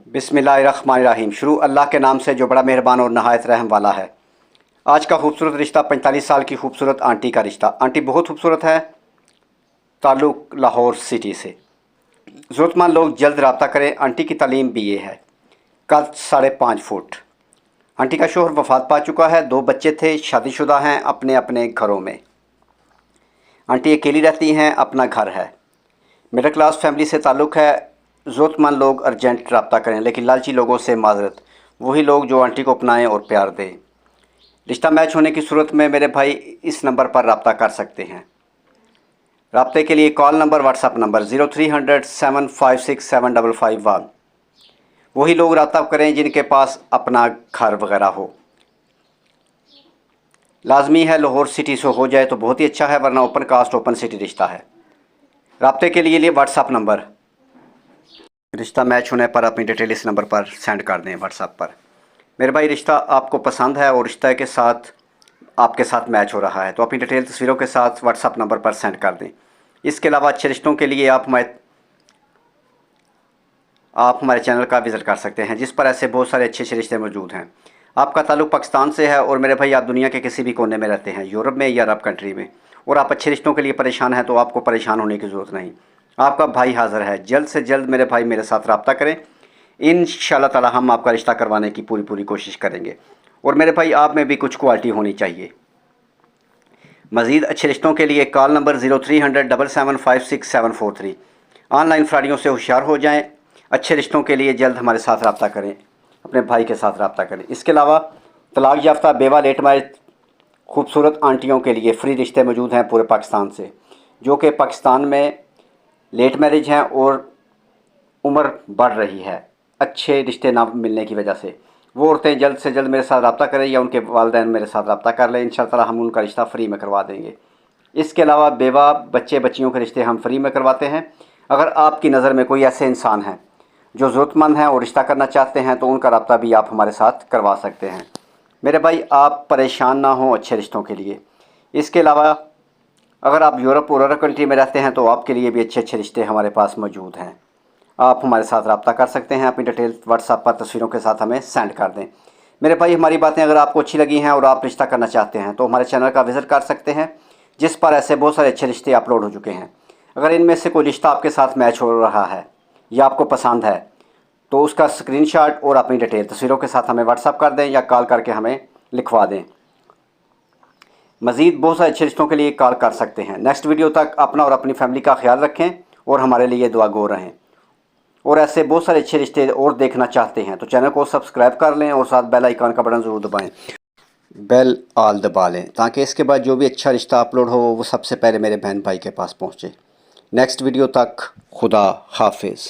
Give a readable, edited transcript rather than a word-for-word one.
बिस्मिल्लाहिर्रहमानिर्रहीम। शुरू अल्लाह के नाम से जो बड़ा मेहरबान और नहायत रहम वाला है। आज का खूबसूरत रिश्ता 45 साल की खूबसूरत आंटी का रिश्ता। आंटी बहुत खूबसूरत है, ताल्लुक़ लाहौर सिटी से। ज़रूरतमंद लोग जल्द रब्ता करें। आंटी की तालीम BA है, कद 5.5 फुट। आंटी का शोहर वफ़ात पा चुका है, 2 बच्चे थे, शादीशुदा हैं, अपने अपने घरों में। आंटी अकेली रहती हैं, अपना घर है। मिडिल क्लास फैमिली से ताल्लुक़ है। ज़रूरतमंद लोग अर्जेंट रब्ता करें, लेकिन लालची लोगों से माजरत। वही लोग जो आंटी को अपनाएं और प्यार दें। रिश्ता मैच होने की सूरत में मेरे भाई इस नंबर पर रब्ता कर सकते हैं। रब्ते के लिए कॉल नंबर, व्हाट्सअप नंबर 0300 756 7551। वही लोग रब्ता करें जिनके पास अपना घर वगैरह हो। लाजमी है लाहौर सिटी से हो जाए तो बहुत ही अच्छा है, वरना ओपन कास्ट ओपन सिटी रिश्ता है। रब्ते के लिए व्हाट्सअप नंबर। रिश्ता मैच होने पर अपनी डिटेल इस नंबर पर सेंड कर दें व्हाट्सएप पर। मेरे भाई रिश्ता आपको पसंद है और रिश्ते के साथ आपके साथ मैच हो रहा है तो अपनी डिटेल तस्वीरों के साथ व्हाट्सएप नंबर पर सेंड कर दें। इसके अलावा अच्छे रिश्तों के लिए आप हमारे चैनल का विज़िट कर सकते हैं, जिस पर ऐसे बहुत सारे अच्छे अच्छे रिश्ते मौजूद हैं। आपका ताल्लुक़ पाकिस्तान से है और मेरे भाई आप दुनिया के किसी भी कोने में रहते हैं, यूरोप में या अरब कंट्री में, और आप अच्छे रिश्तों के लिए परेशान हैं, तो आपको परेशान होने की ज़रूरत नहीं। आपका भाई हाज़िर है। जल्द से जल्द मेरे भाई मेरे साथ रब्ता करें। इंशाअल्लाह ताला हम आपका रिश्ता करवाने की पूरी कोशिश करेंगे। और मेरे भाई आप में भी कुछ क्वालिटी होनी चाहिए। मज़ीद अच्छे रिश्तों के लिए कॉल नंबर 0300 7756743। ऑनलाइन फ्रॉडियों से होशियार हो जाएं। अच्छे रिश्तों के लिए जल्द हमारे साथ रब्ता करें, अपने भाई के साथ रब्ता करें। इसके अलावा तलाक याफ्ता, बेवा, लेट मैरिज खूबसूरत आंटियों के लिए फ्री रिश्ते मौजूद हैं पूरे पाकिस्तान से, जो कि पाकिस्तान में लेट मैरिज हैं और उम्र बढ़ रही है अच्छे रिश्ते ना मिलने की वजह से। वो औरतें जल्द से जल्द मेरे साथ रब्ता करें या उनके वालिदैन मेरे साथ रब्ता कर लें। इंशाअल्लाह हम उनका रिश्ता फ्री में करवा देंगे। इसके अलावा बेवा, बच्चे बच्चियों के रिश्ते हम फ्री में करवाते हैं। अगर आपकी नज़र में कोई ऐसे इंसान हैं जो ज़रूरतमंद हैं और रिश्ता करना चाहते हैं तो उनका रब्ता भी आप हमारे साथ करवा सकते हैं। मेरे भाई आप परेशान ना हों अच्छे रिश्तों के लिए। इसके अलावा अगर आप यूरोप और अरब कंट्री में रहते हैं तो आपके लिए भी अच्छे अच्छे रिश्ते हमारे पास मौजूद हैं। आप हमारे साथ रब्ता कर सकते हैं। अपनी डिटेल व्हाट्सएप पर तस्वीरों के साथ हमें सेंड कर दें। मेरे भाई हमारी बातें अगर आपको अच्छी लगी हैं और आप रिश्ता करना चाहते हैं तो हमारे चैनल का विज़िट कर सकते हैं, जिस पर ऐसे बहुत सारे अच्छे रिश्ते अपलोड हो चुके हैं। अगर इनमें से कोई रिश्ता आपके साथ मैच हो रहा है या आपको पसंद है तो उसका स्क्रीनशॉट और अपनी डिटेल तस्वीरों के साथ हमें व्हाट्सएप कर दें या कॉल करके हमें लिखवा दें। मज़ीद बहुत सारे अच्छे रिश्तों के लिए कॉल कर सकते हैं। नेक्स्ट वीडियो तक अपना और अपनी फैमिली का ख्याल रखें और हमारे लिए दुआ गो रहें। और ऐसे बहुत सारे अच्छे रिश्ते और देखना चाहते हैं तो चैनल को सब्सक्राइब कर लें और साथ बेल आइकन का बटन ज़रूर दबाएं। बेल ऑल दबा लें ताकि इसके बाद जो भी अच्छा रिश्ता अपलोड हो वो सबसे पहले मेरे बहन भाई के पास पहुँचे। नेक्स्ट वीडियो तक खुदा हाफिज़।